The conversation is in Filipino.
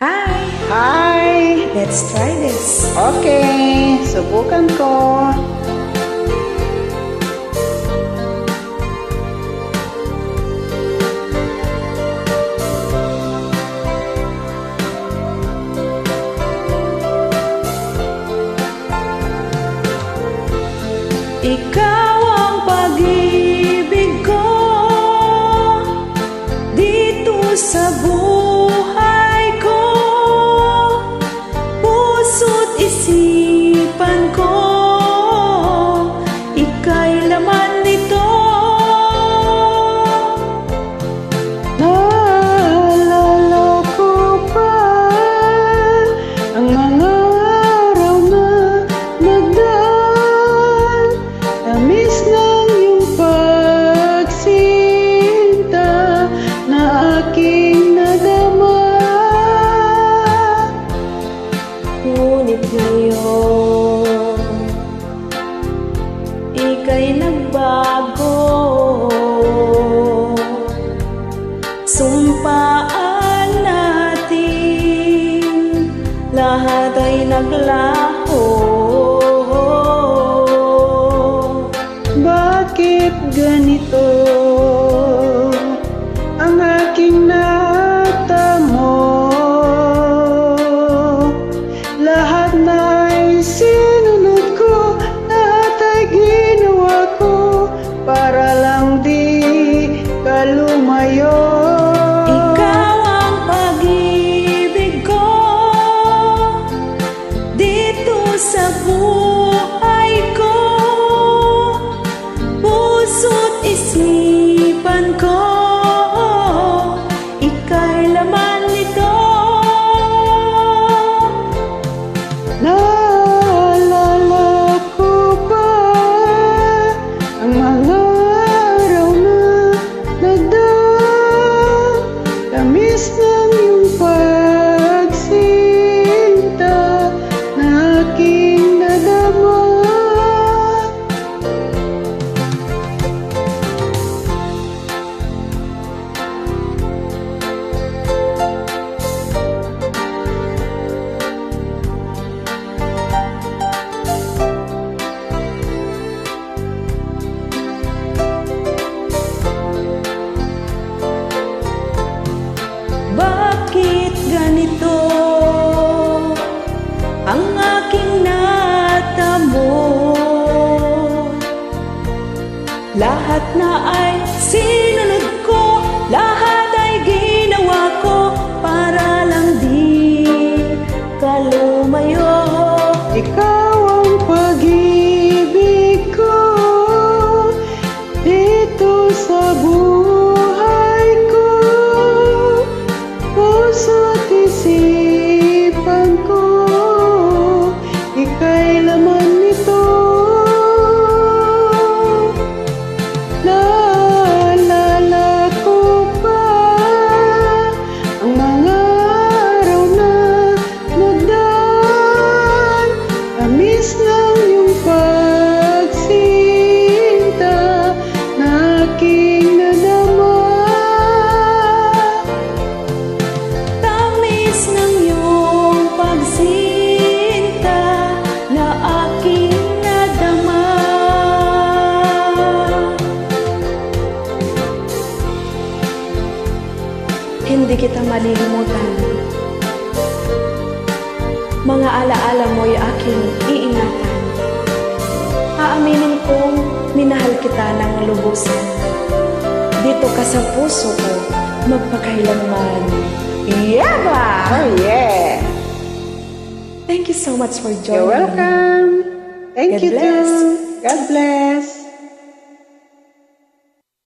Hi! Hi! Let's try this. Okay, subukan ko. Ikaw ang pag-ibig ko dito sa buhay ko, puso't isipan ko, ika'y laman nito. Naalala ko pa ang mga araw na nagdaan, tamis ng iyong pagsinta na aking nadama. Ngunit ngayon, ika'y nagbago. Sumpaan natin, lahat ay naglaho. Bakit ganito ang aking natamo? Lahat na ay sinunod ko, lahat ay ginawa ko para lang di ka lumayo. Ikaw ang pag-ibig ko dito sa buhay ko, puso't isipan ko, ika'y laman nito. Naalala ko pa ang mga araw na nagdaan, tamis ng iyong pagsinta na aking nadama. Bakit ganito ang aking natamo? Lahat na ay sinunod ko, lahat ay ginawa ko para lang di ka lumayo. Ikaw ang pag-ibig ko dito sa buhay ko, puso't isipan ko, ika'y laman nito. Naalala ko pa ang mga araw na nagdaan, tamis ng iyong pagsinta na aking nadama. Tamis ng iyong pagsinta na aking nadama. Hindi kita malilimutan. Mga alaala mo'y aking iingatan. Aaminin kong minahal kita ng lubusan. Dito ka sa puso ko, magpakailanman. Yaba! Oh yeah! Thank you so much for You're joining me. welcome. Thank God you bless. too. God bless.